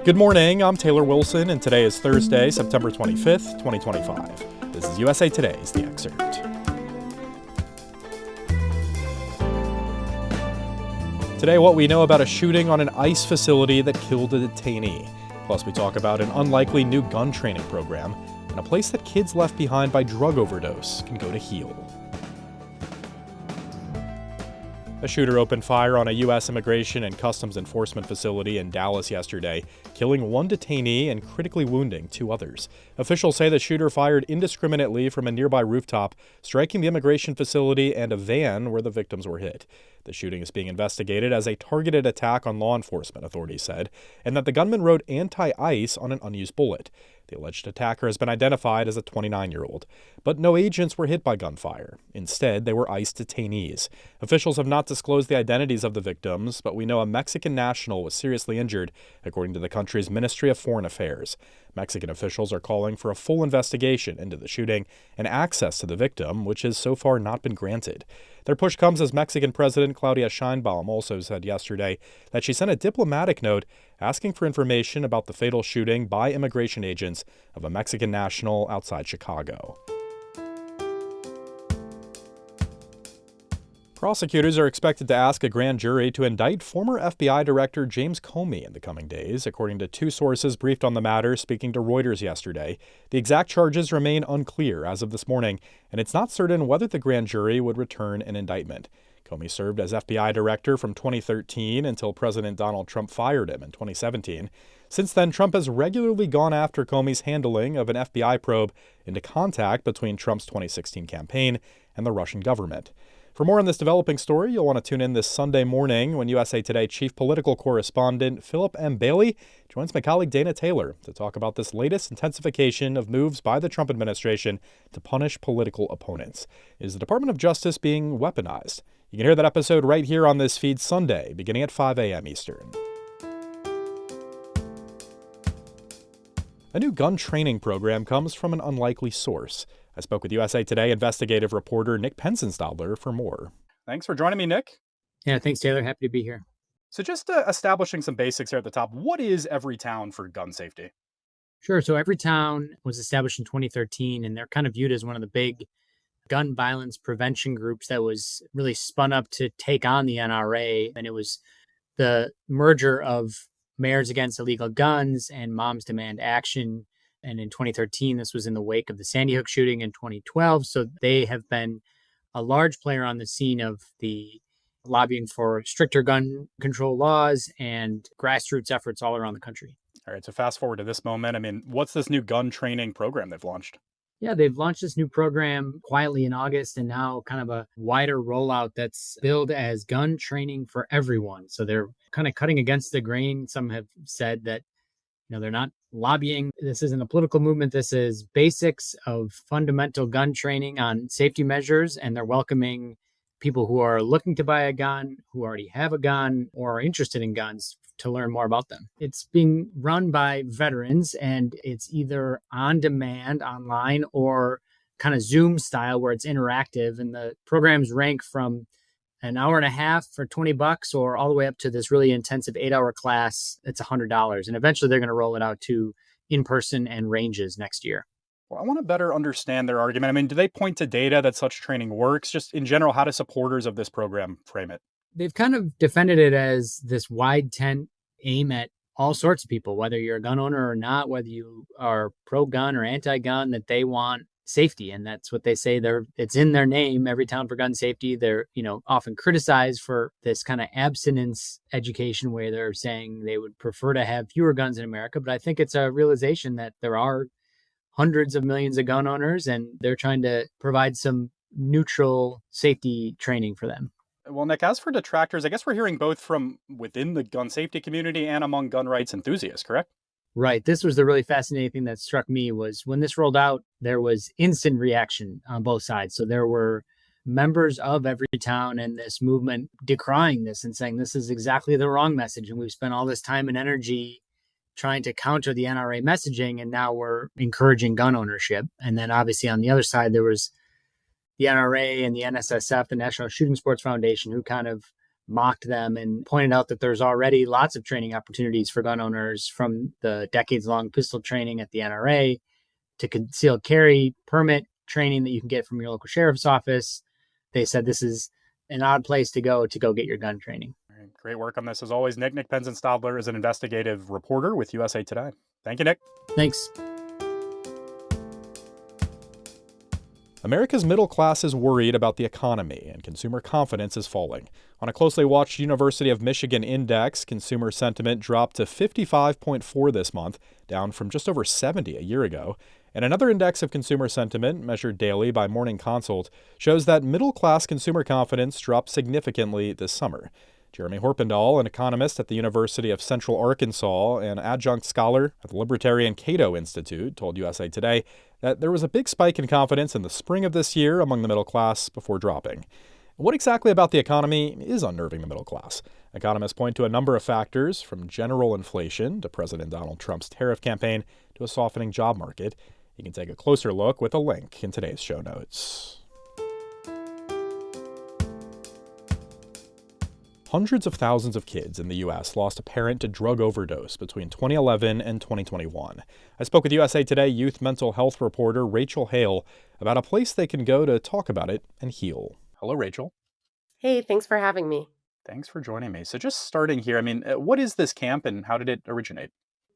Good morning, I'm Taylor Wilson, and today is Thursday, September 25th, 2025. This is USA Today's The Excerpt. Today, what we know about a shooting on an ICE facility that killed a detainee. Plus, we talk about an unlikely new gun training program and a place that kids left behind by drug overdose can go to heal. A shooter opened fire on a U.S. Immigration and Customs Enforcement facility in Dallas yesterday, killing one detainee and critically wounding two others. Officials say the shooter fired indiscriminately from a nearby rooftop, striking the immigration facility and a van where the victims were hit. The shooting is being investigated as a targeted attack on law enforcement, authorities said, and that the gunman wrote anti-ICE on an unused bullet. The alleged attacker has been identified as a 29-year-old. But no agents were hit by gunfire. Instead, they were ICE detainees. Officials have not disclosed the identities of the victims, but we know a Mexican national was seriously injured, according to the country's Ministry of Foreign Affairs. Mexican officials are calling for a full investigation into the shooting and access to the victim, which has so far not been granted. Their push comes as Mexican President Claudia Sheinbaum also said yesterday that she sent a diplomatic note asking for information about the fatal shooting by immigration agents of a Mexican national outside Chicago. Prosecutors are expected to ask a grand jury to indict former FBI Director James Comey in the coming days, according to two sources briefed on the matter speaking to Reuters yesterday. The exact charges remain unclear as of this morning, and it's not certain whether the grand jury would return an indictment. Comey served as FBI Director from 2013 until President Donald Trump fired him in 2017. Since then, Trump has regularly gone after Comey's handling of an FBI probe into contact between Trump's 2016 campaign and the Russian government. For more on this developing story, you'll want to tune in this Sunday morning when USA Today chief political correspondent Philip M. Bailey joins my colleague Dana Taylor to talk about this latest intensification of moves by the Trump administration to punish political opponents. Is the Department of Justice being weaponized? You can hear that episode right here on this feed Sunday, beginning at 5 a.m. Eastern. A new gun training program comes from an unlikely source. I spoke with USA Today investigative reporter Nick Penzenstadler for more. Thanks for joining me, Nick. Yeah, thanks, Taylor. Happy to be here. So just establishing some basics here at the top, what is Everytown for gun safety? Sure. So Everytown was established in 2013, and they're kind of viewed as one of the big gun violence prevention groups that was really spun up to take on the NRA. And it was the merger of Mayors Against Illegal Guns and Moms Demand Action. And in 2013, this was in the wake of the Sandy Hook shooting in 2012. So they have been a large player on the scene of the lobbying for stricter gun control laws and grassroots efforts all around the country. All right, so fast forward to this moment. I mean, what's this new gun training program they've launched? Yeah, they've launched this new program quietly in August, and now kind of a wider rollout that's billed as gun training for everyone. So they're kind of cutting against the grain. Some have said that they're not lobbying. This isn't a political movement. This is basics of fundamental gun training on safety measures. And they're welcoming people who are looking to buy a gun, who already have a gun, or are interested in guns to learn more about them. It's being run by veterans, and it's either on demand online or kind of Zoom style where it's interactive. And the programs rank from an hour and a half for $20 or all the way up to this really intensive 8-hour class. It's $100. And eventually they're going to roll it out to in-person and ranges next year. Well, I want to better understand their argument. I mean, do they point to data that such training works? Just in general, how do supporters of this program frame it? They've kind of defended it as this wide tent aim at all sorts of people, whether you're a gun owner or not, whether you are pro-gun or anti-gun, that they want safety. And that's what they say. It's in their name, Everytown for Gun Safety. They're, often criticized for this kind of abstinence education where they're saying they would prefer to have fewer guns in America. But I think it's a realization that there are hundreds of millions of gun owners, and they're trying to provide some neutral safety training for them. Well, Nick, as for detractors, I guess we're hearing both from within the gun safety community and among gun rights enthusiasts, correct? Right. This was the really fascinating thing that struck me was when this rolled out, there was instant reaction on both sides. So there were members of Everytown and this movement decrying this and saying this is exactly the wrong message. And we've spent all this time and energy trying to counter the NRA messaging, and now we're encouraging gun ownership. And then obviously on the other side, there was the NRA and the NSSF, the National Shooting Sports Foundation, who kind of mocked them and pointed out that there's already lots of training opportunities for gun owners, from the decades-long pistol training at the NRA to concealed carry permit training that you can get from your local sheriff's office. They said this is an odd place to go get your gun training. All right, great work on this as always, Nick. Nick Penzenstadler is an investigative reporter with USA Today. Thank you, Nick. Thanks. America's middle class is worried about the economy, and consumer confidence is falling. On a closely watched University of Michigan index, consumer sentiment dropped to 55.4 this month, down from just over 70 a year ago. And another index of consumer sentiment, measured daily by Morning Consult, shows that middle-class consumer confidence dropped significantly this summer. Jeremy Horpendahl, an economist at the University of Central Arkansas and adjunct scholar at the Libertarian Cato Institute, told USA Today that there was a big spike in confidence in the spring of this year among the middle class before dropping. What exactly about the economy is unnerving the middle class? Economists point to a number of factors, from general inflation to President Donald Trump's tariff campaign to a softening job market. You can take a closer look with a link in today's show notes. Hundreds of thousands of kids in the U.S. lost a parent to drug overdose between 2011 and 2021. I spoke with USA Today youth mental health reporter Rachel Hale about a place they can go to talk about it and heal. Hello, Rachel. Hey, thanks for having me. Thanks for joining me. So just starting here, what is this camp and how did it originate?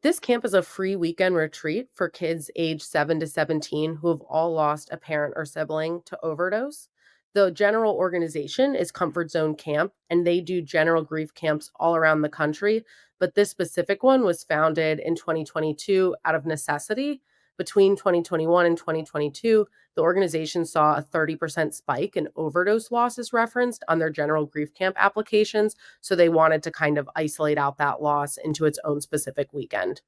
This camp is a free weekend retreat for kids aged 7 to 17 who have all lost a parent or sibling to overdose. The general organization is Comfort Zone Camp, and they do general grief camps all around the country. But this specific one was founded in 2022 out of necessity. Between 2021 and 2022, the organization saw a 30% spike in overdose losses referenced on their general grief camp applications. So they wanted to kind of isolate out that loss into its own specific weekend.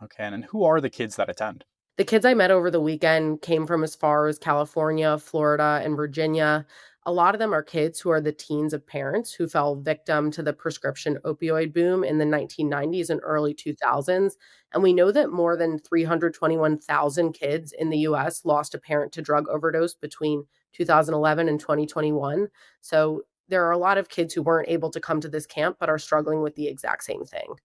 Okay, and who are the kids that attend? The kids I met over the weekend came from as far as California, Florida, and Virginia. A lot of them are kids who are the teens of parents who fell victim to the prescription opioid boom in the 1990s and early 2000s. And we know that more than 321,000 kids in the US lost a parent to drug overdose between 2011 and 2021. So there are a lot of kids who weren't able to come to this camp but are struggling with the exact same thing.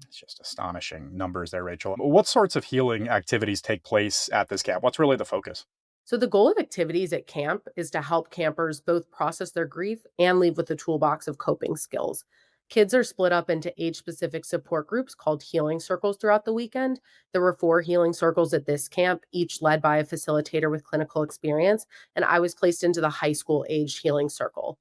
It's just astonishing numbers there, Rachel. What sorts of healing activities take place at this camp? What's really the focus? So, the goal of activities at camp is to help campers both process their grief and leave with a toolbox of coping skills. Kids are split up into age specific support groups called healing circles throughout the weekend. There were 4 healing circles at this camp, each led by a facilitator with clinical experience, and I was placed into the high school aged healing circle.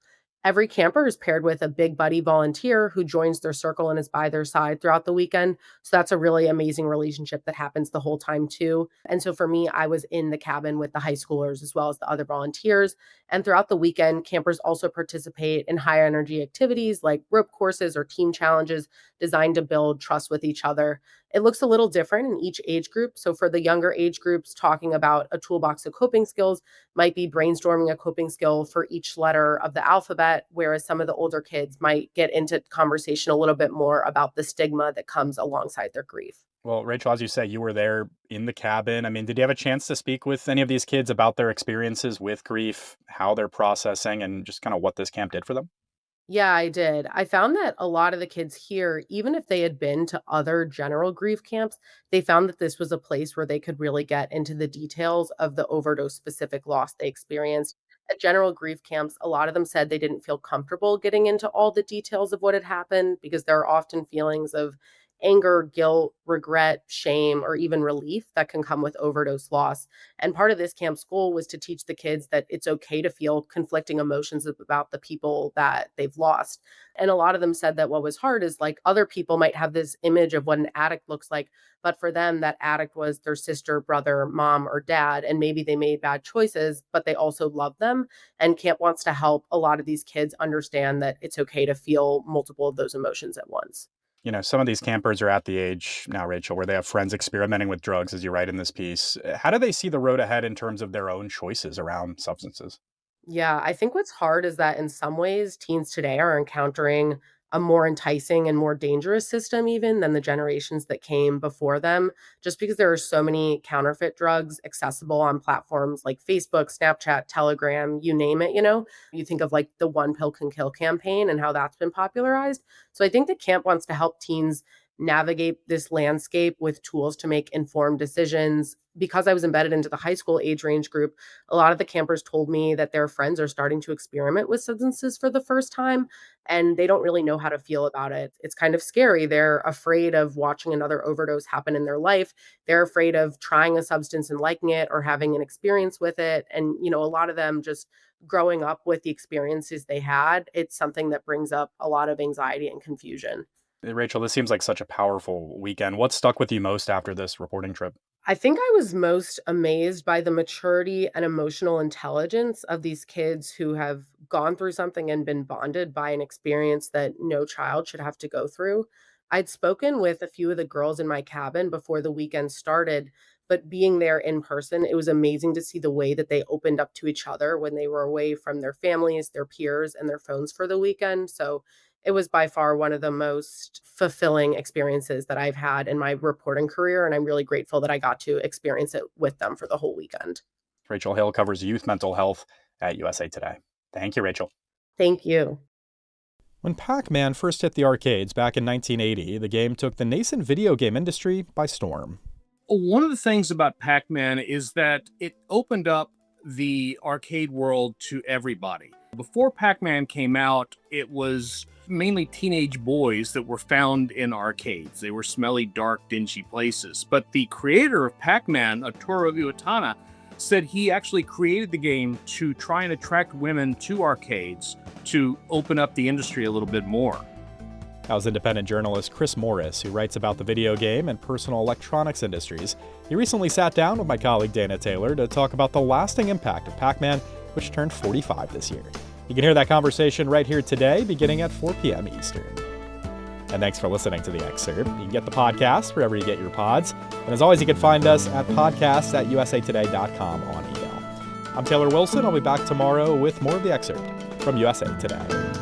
Every camper is paired with a big buddy volunteer who joins their circle and is by their side throughout the weekend. So that's a really amazing relationship that happens the whole time too. And so for me, I was in the cabin with the high schoolers as well as the other volunteers. And throughout the weekend, campers also participate in high energy activities like rope courses or team challenges designed to build trust with each other. It looks a little different in each age group. So for the younger age groups, talking about a toolbox of coping skills might be brainstorming a coping skill for each letter of the alphabet, whereas some of the older kids might get into conversation a little bit more about the stigma that comes alongside their grief. Well, Rachel, as you say, you were there in the cabin. Did you have a chance to speak with any of these kids about their experiences with grief, how they're processing, and just kind of what this camp did for them? Yeah, I did. I found that a lot of the kids here, even if they had been to other general grief camps, they found that this was a place where they could really get into the details of the overdose specific loss they experienced. At general grief camps, a lot of them said they didn't feel comfortable getting into all the details of what had happened because there are often feelings of anger, guilt, regret, shame, or even relief that can come with overdose loss. And part of this camp's goal was to teach the kids that it's okay to feel conflicting emotions about the people that they've lost. And a lot of them said that what was hard is like other people might have this image of what an addict looks like, but for them, that addict was their sister, brother, mom, or dad. And maybe they made bad choices, but they also love them. And camp wants to help a lot of these kids understand that it's okay to feel multiple of those emotions at once. Some of these campers are at the age now, Rachel, where they have friends experimenting with drugs, as you write in this piece. How do they see the road ahead in terms of their own choices around substances? Yeah, I think what's hard is that in some ways, teens today are encountering a more enticing and more dangerous system even than the generations that came before them, just because there are so many counterfeit drugs accessible on platforms like Facebook, Snapchat, Telegram, you name it, You think of like the one pill can kill campaign and how that's been popularized. So I think that camp wants to help teens navigate this landscape with tools to make informed decisions. Because I was embedded into the high school age range group, a lot of the campers told me that their friends are starting to experiment with substances for the first time and they don't really know how to feel about it. It's kind of scary. They're afraid of watching another overdose happen in their life. They're afraid of trying a substance and liking it or having an experience with it. And, a lot of them just growing up with the experiences they had, it's something that brings up a lot of anxiety and confusion. Rachel, this seems like such a powerful weekend. What stuck with you most after this reporting trip? I think I was most amazed by the maturity and emotional intelligence of these kids who have gone through something and been bonded by an experience that no child should have to go through. I'd spoken with a few of the girls in my cabin before the weekend started, but being there in person, it was amazing to see the way that they opened up to each other when they were away from their families, their peers, and their phones for the weekend. So it was by far one of the most fulfilling experiences that I've had in my reporting career, and I'm really grateful that I got to experience it with them for the whole weekend. Rachel Hale covers youth mental health at USA Today. Thank you, Rachel. Thank you. When Pac-Man first hit the arcades back in 1980, the game took the nascent video game industry by storm. One of the things about Pac-Man is that it opened up the arcade world to everybody. Before Pac-Man came out, it was mainly teenage boys that were found in arcades. They were smelly, dark, dingy places. But the creator of Pac-Man, Arturo Iwatana, said he actually created the game to try and attract women to arcades to open up the industry a little bit more. That was independent journalist Chris Morris, who writes about the video game and personal electronics industries. He recently sat down with my colleague Dana Taylor to talk about the lasting impact of Pac-Man, which turned 45 this year. You can hear that conversation right here today, beginning at 4 p.m. Eastern. And thanks for listening to the Excerpt. You can get the podcast wherever you get your pods. And as always, you can find us at podcasts@usatoday.com on email. I'm Taylor Wilson. I'll be back tomorrow with more of the Excerpt from USA Today.